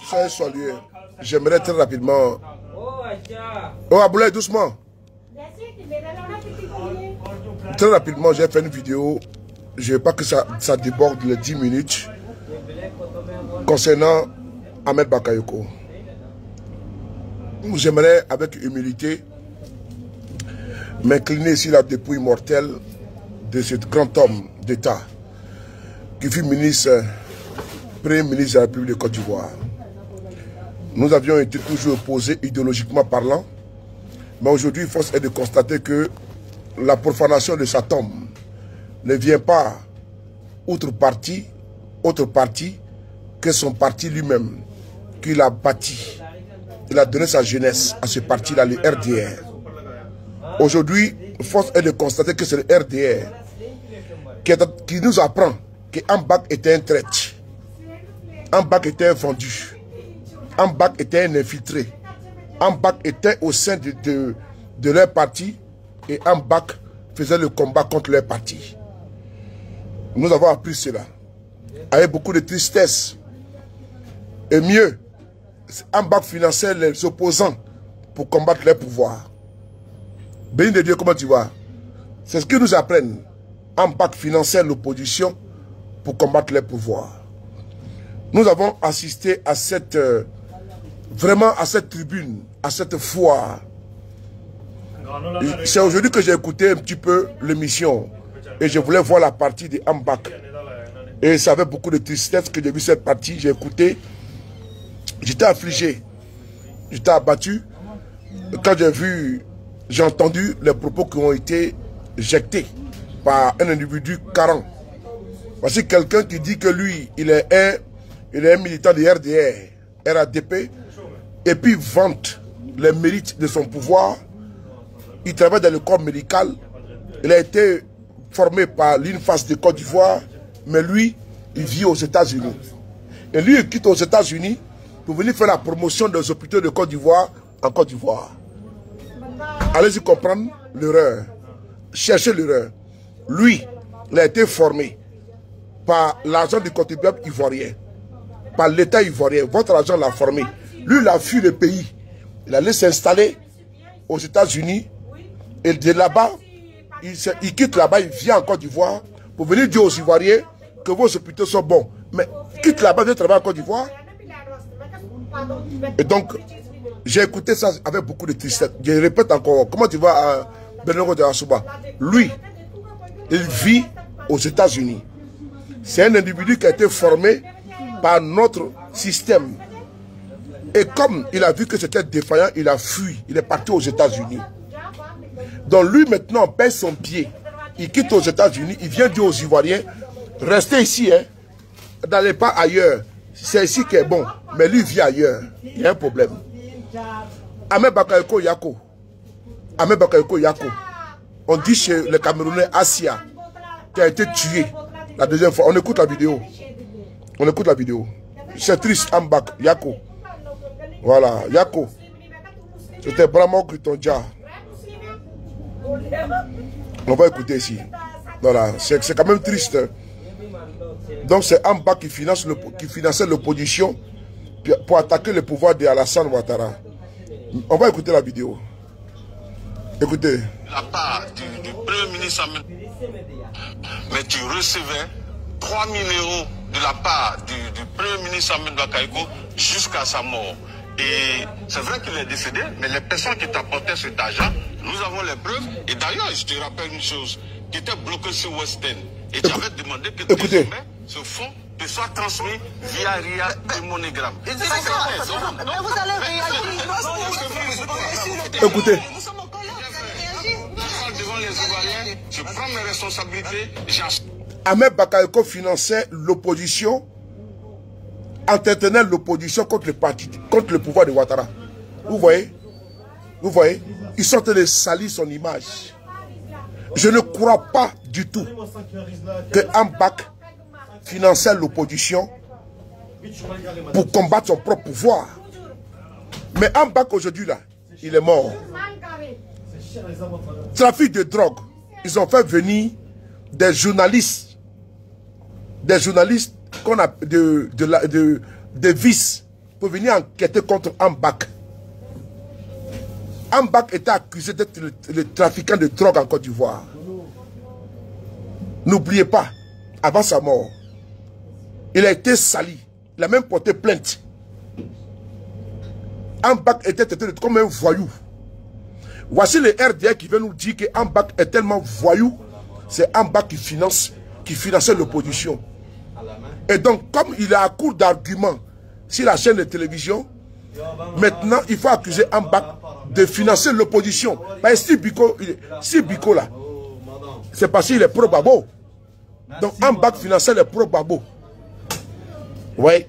Soyez salués. J'aimerais très rapidement. Oh, Aboulaye, doucement. Très rapidement, j'ai fait une vidéo. Je ne veux pas que ça déborde les 10 minutes. Concernant Ahmed Bakayoko. J'aimerais, avec humilité, m'incliner sur la dépouille mortelle de ce grand homme d'État qui fut premier ministre de la République de Côte d'Ivoire. Nous avions été toujours opposés idéologiquement parlant, mais aujourd'hui, force est de constater que la profanation de sa tombe ne vient pas autre parti que son parti lui-même, qu'il a bâti. Il a donné sa jeunesse à ce parti-là, le RDR. Aujourd'hui, force est de constater que c'est le RDR qui nous apprend que Ambak était un traître. Ambak était un vendu. Ambak était un infiltré. Ambak était au sein de leur parti et Ambak faisait le combat contre leur parti. Nous avons appris cela avec beaucoup de tristesse. Et mieux, Ambak finançait les opposants pour combattre leur pouvoir. Béni de Dieu, comment tu vois? C'est ce qu'ils nous apprennent. Ambak finançait l'opposition pour combattre leur pouvoir. Nous avons assisté à cette vraiment à cette tribune, à cette foire. C'est aujourd'hui que j'ai écouté un petit peu l'émission et je voulais voir la partie de Ambak. Et ça avait beaucoup de tristesse que j'ai vu cette partie, j'ai écouté. J'étais affligé, j'étais abattu. Quand j'ai entendu les propos qui ont été jetés par un individu carent. Voici quelqu'un qui dit que lui, il est un militant de RDR, RADP, et puis vante les mérites de son pouvoir. Il travaille dans le corps médical. Il a été formé par l'INFAS de Côte d'Ivoire, mais lui, il vit aux États-Unis. Et lui, il quitte aux États-Unis pour venir faire la promotion des hôpitaux de Côte d'Ivoire en Côte d'Ivoire. Allez-y comprendre l'erreur. Cherchez l'erreur. Lui, il a été formé par l'argent du contribuable ivoirien, par l'État ivoirien. Votre argent l'a formé. Lui, il a fui le pays. Il allait s'installer aux États-Unis. Et de là-bas, il quitte là-bas, il vient en Côte d'Ivoire pour venir dire aux Ivoiriens que vos hôpitaux sont bons. Mais quitte là-bas, vient travailler en Côte d'Ivoire. Et donc, j'ai écouté ça avec beaucoup de tristesse. Je répète encore, comment tu vas à Benoît de Asuba? Lui, il vit aux États-Unis. C'est un individu qui a été formé par notre système. Et comme il a vu que c'était défaillant, il a fui. Il est parti aux États-Unis. Donc lui maintenant pèse son pied. Il quitte aux États-Unis. Il vient dire aux Ivoiriens, restez ici, hein. N'allez pas ailleurs. C'est ici qui est bon. Mais lui vit ailleurs. Il y a un problème. Ahmed Bakayoko Yako. Ahmed Bakayoko Yako. On dit chez les Camerounais Asia, qui a été tué la deuxième fois. On écoute la vidéo. On écoute la vidéo. C'est triste, Ambak, Yako. Voilà, Yako. C'était Brahma Kritonja. On va écouter ici. Voilà, c'est quand même triste. Donc c'est Ambak qui finançait l'opposition pour attaquer le pouvoir de Alassane Ouattara. On va écouter la vidéo. Écoutez. La part du Premier ministre, mais tu recevais 3 000 € de la part du Premier ministre Ahmed Bakayoko jusqu'à sa mort. Et c'est vrai qu'il est décédé, mais les personnes qui t'apportaient cet argent, nous avons les preuves. Et d'ailleurs, je te rappelle une chose, qui était bloqué sur West End. Et tu avais demandé que désormais, ce fonds te soit transmis via RIA et MoneyGram. Mais vous allez réagir. Écoutez. Devant les Ivoiriens, je prends mes responsabilités. Ahmed Bakayoko finançait l'opposition, entretenait l'opposition contre le parti, contre le pouvoir de Ouattara. Vous voyez? Vous voyez? Ils sont en train de salir son image. Je ne crois pas du tout que Ambak finançait l'opposition pour combattre son propre pouvoir. Mais Ambak aujourd'hui là, il est mort. trafic de drogue. Ils ont fait venir des journalistes qu'on a de vice pour venir enquêter contre Ambak. Ambak était accusé d'être le trafiquant de drogue en Côte d'Ivoire. N'oubliez pas, avant sa mort, il a été sali. Il a même porté plainte. Ambak était traité comme un voyou. Voici le RDA qui veut nous dire que Ambak est tellement voyou. C'est Ambak qui finançait l'opposition. Et donc, comme il est à court d'arguments sur la chaîne de télévision, maintenant, il faut accuser Ambak de financer l'opposition. Si Biko là, c'est parce qu'il est pro-Babo. Donc, Ambak finançait les pro-Babo. Oui,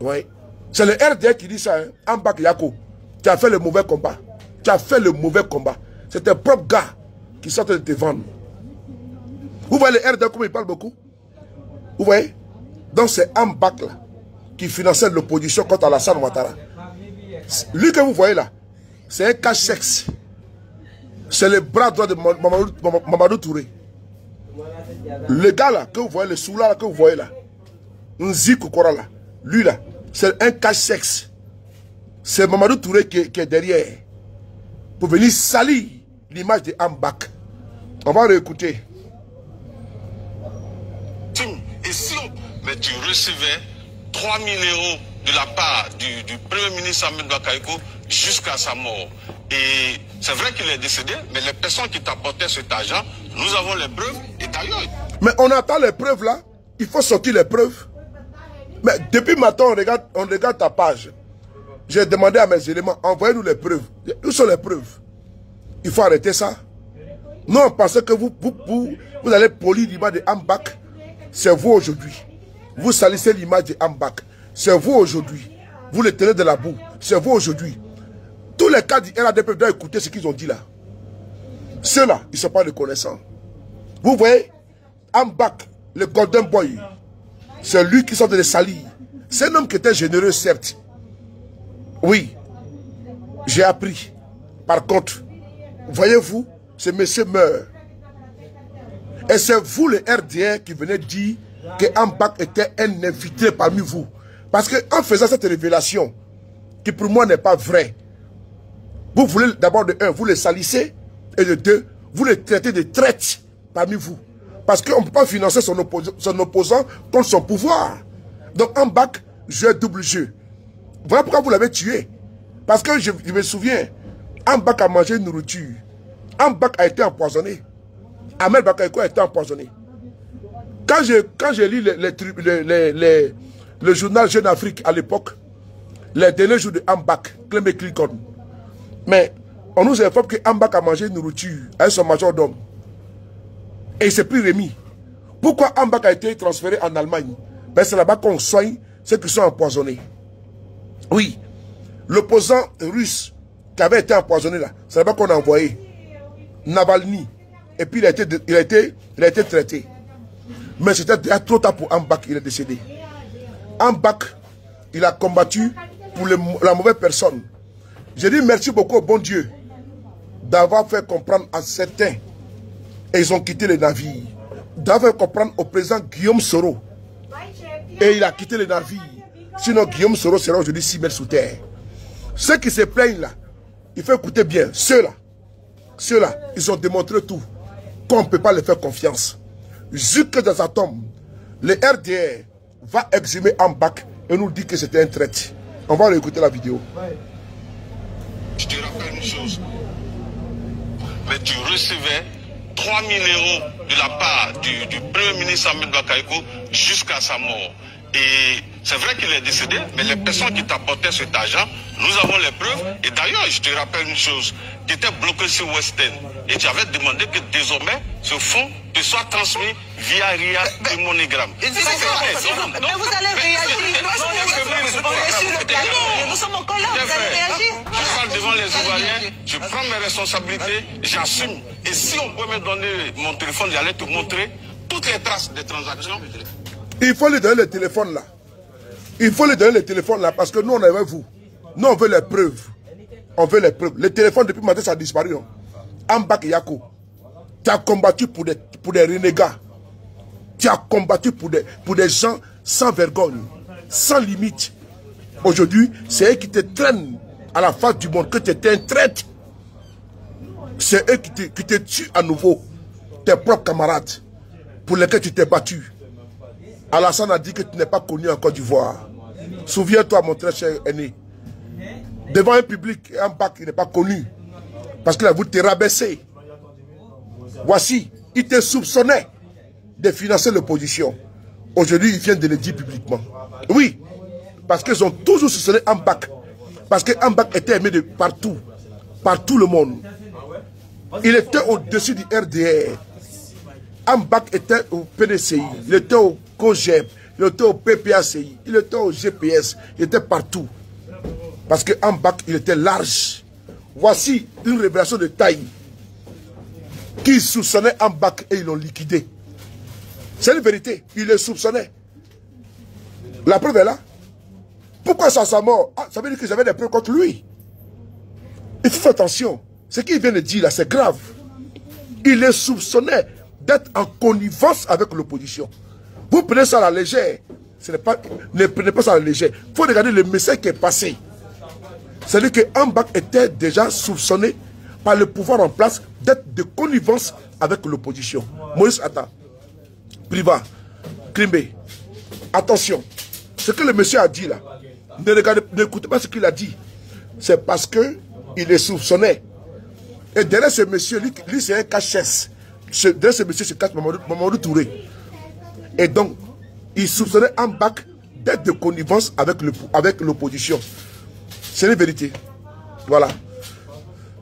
oui. C'est le RDA qui dit ça, hein. Ambak Yako, tu as fait le mauvais combat. Tu as fait le mauvais combat. C'est tes propres gars qui sortent de te vendre. Vous voyez le RDA, comment il parle beaucoup? Vous voyez? Donc c'est Ambak là qui finançait l'opposition contre Alassane Ouattara. Lui que vous voyez là, c'est un cache-sexe. C'est le bras droit de Mamadou Touré. Le gars là, que vous voyez, le soula là, que vous voyez là, Nzi Koukora là, lui là, c'est un cache-sexe. C'est Mamadou Touré qui est derrière. Pour venir salir l'image de Ambak. On va réécouter. Et si mais tu recevais 3 000 € de la part du Premier ministre Ahmed Bakaïko jusqu'à sa mort. Et c'est vrai qu'il est décédé, mais les personnes qui t'apportaient cet argent, nous avons les preuves. Et d'ailleurs... Mais on attend les preuves là. Il faut sortir les preuves. Mais depuis matin, on regarde ta page. J'ai demandé à mes éléments, envoyez-nous les preuves. Où sont les preuves? Il faut arrêter ça. Nous, on pensait que vous allez polir l'image de Ambak. C'est vous aujourd'hui. Vous salissez l'image de Ambak. C'est vous aujourd'hui. Vous le tenez de la boue. C'est vous aujourd'hui. Tous les cas du RADP doivent écouter ce qu'ils ont dit là. Ceux-là, ils ne sont pas reconnaissants. Vous voyez, Ambak, le Golden Boy, c'est lui qui sort de les salir. C'est un homme qui était généreux, certes. Oui, j'ai appris. Par contre, voyez-vous, ce monsieur meurt. Et c'est vous, le RDR, qui venez dire que Ambak était un invité parmi vous. Parce qu'en faisant cette révélation, qui pour moi n'est pas vraie, vous voulez d'abord de un, vous le salissez, et de deux, vous le traitez de traite parmi vous. Parce qu'on ne peut pas financer son opposant contre son pouvoir. Donc Ambak joue double jeu. Voilà pourquoi vous l'avez tué. Parce que je me souviens, Ambak a mangé une nourriture. Ambak a été empoisonné. Ahmed Bakaïko a été empoisonné. Quand j'ai lu le journal Jeune Afrique à l'époque, les derniers jours de Ambak, Clément Clicon, mais on nous informe que Ambak a mangé une nourriture avec son majordome. Et il s'est pris remis. Pourquoi Ambak a été transféré en Allemagne? Ben c'est là-bas qu'on soigne ceux qui sont empoisonnés. Oui, l'opposant russe qui avait été empoisonné là, c'est là-bas qu'on a envoyé Navalny. Et puis il a été traité. Mais c'était déjà trop tard pour Ambak, il est décédé. Ambak, il a combattu pour la mauvaise personne. Je dis merci beaucoup au bon Dieu d'avoir fait comprendre à certains, et ils ont quitté les navires, d'avoir fait comprendre au président Guillaume Soro. Et il a quitté les navires. Sinon Guillaume Soro sera aujourd'hui 6 mètres sous terre. Ceux qui se plaignent là, il faut écouter bien. Ceux-là, ils ont démontré tout. Qu'on ne peut pas les faire confiance. Jusque dans atomes, le RDR va exhumer Ambak et nous dit que c'était un traite. On va écouter la vidéo. Je te rappelle une chose. Mais tu recevais 3 000 € de la part du Premier ministre Ahmed Bakaïko jusqu'à sa mort. Et c'est vrai qu'il est décédé, mais les personnes qui t'apportaient cet argent, nous avons les preuves. Et d'ailleurs, je te rappelle une chose. Tu étais bloqué sur Western et tu avais demandé que désormais, ce fonds te soit transmis via RIA et MoneyGram. Mais vous allez réagir. On est sur le plateau. Nous sommes encore là. Vous allez réagir. Je parle devant les Ivoiriens. Je prends mes responsabilités. J'assume. Et si on peut me donner mon téléphone, j'allais te montrer toutes les traces des transactions. Il faut lui donner le téléphone là. Il faut lui donner le téléphone là parce que nous on est avec vous. Nous on veut les preuves. On veut les preuves. Le téléphone depuis matin ça a disparu. Non? Ambak Yako, tu as combattu pour des renégats. Tu as combattu pour des gens sans vergogne, sans limite. Aujourd'hui, c'est eux qui te traînent à la face du monde, que tu étais un traître. C'est eux qui te tuent à nouveau, tes propres camarades, pour lesquels tu t'es battu. Alassane a dit que tu n'es pas connu en Côte d'Ivoire. Souviens-toi, mon très cher aîné. Devant un public, un bac qui n'est pas connu, parce qu'il a voulu te rabaisser. Voici, il te soupçonnait de financer l'opposition. Aujourd'hui, ils viennent de le dire publiquement. Oui, parce qu'ils ont toujours soupçonné Ambak. Parce que Ambak était aimé de partout, par tout le monde. Il était au-dessus du RDR. Ambak était au PDCI, il était au COGEP, il était au PPACI, il était au GPS, il était partout. Parce que Ambak, il était large. Voici une révélation de taille. Qui soupçonnait Ambak et ils l'ont liquidé. C'est une vérité, il le soupçonnait. La preuve est là. Pourquoi ça sa mort? Ah, ça veut dire qu'ils avaient des preuves contre lui. Il faut faire attention. Ce qu'il vient de dire là, c'est grave. Il les soupçonnait d'être en connivence avec l'opposition. Vous prenez ça à la légère. Ne prenez pas ça à la légère. Il faut regarder le message qui est passé. C'est-à-dire que Ambak était déjà soupçonné par le pouvoir en place d'être de connivence avec l'opposition. Moïse Atta, Priva, Krimbe, attention. Ce que le monsieur a dit là, n'écoutez pas ce qu'il a dit. C'est parce qu'il est soupçonné. Et derrière ce monsieur, lui c'est un cachesse. Derrière ce monsieur, c'est Mamadou Touré. Et donc, il soupçonnait Ambak d'être de connivence avec l'opposition. C'est une vérité. Voilà.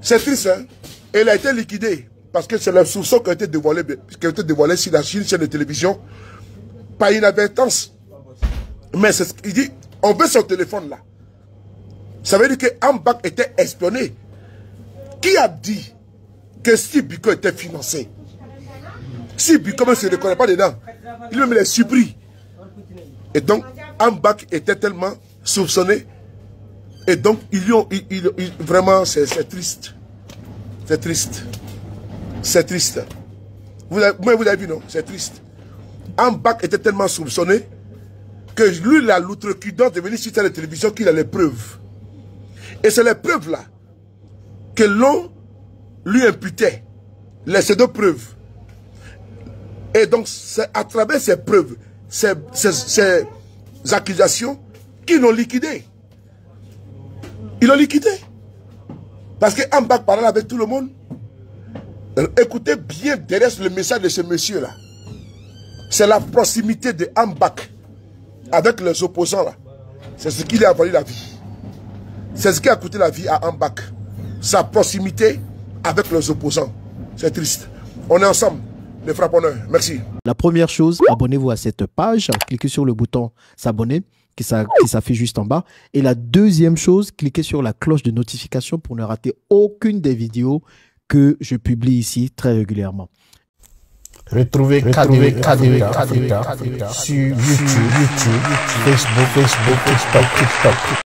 C'est triste, hein? Et il a été liquidé. Parce que c'est le soupçon qui a été dévoilé sur la chaîne de télévision. Par inadvertance. Mais c'est ce qu'il dit. On veut son téléphone là. Ça veut dire que Ambak était espionné. Qui a dit que si Biko était financé? Si Biko ne se reconnaît pas dedans, il même les surpris. Et donc, Ambak était tellement soupçonné. Et donc, vraiment, c'est triste. C'est triste. C'est triste. Vous avez vu, non? C'est triste. Ambak était tellement soupçonné que lui, il a l'outrecuidance de venir sur la télévision qu'il a les preuves. Et c'est les preuves là que l'on lui imputait. Ces deux preuves. Et donc, c'est à travers ces preuves, ces accusations, qu'ils l'ont liquidé. Ils l'ont liquidé. Parce que Ambak parlait avec tout le monde. Écoutez bien derrière le message de ce monsieur-là. C'est la proximité de Ambak avec les opposants là. C'est ce qui lui a valu la vie. C'est ce qui a coûté la vie à Ambak. Sa proximité avec les opposants. C'est triste. On est ensemble, les frapponneurs. Merci. La première chose, abonnez-vous à cette page. Cliquez sur le bouton s'abonner qui s'affiche juste en bas. Et la deuxième chose, cliquez sur la cloche de notification pour ne rater aucune des vidéos que je publie ici très régulièrement. Retrouvez KDV Africa sur YouTube, Facebook, TikTok.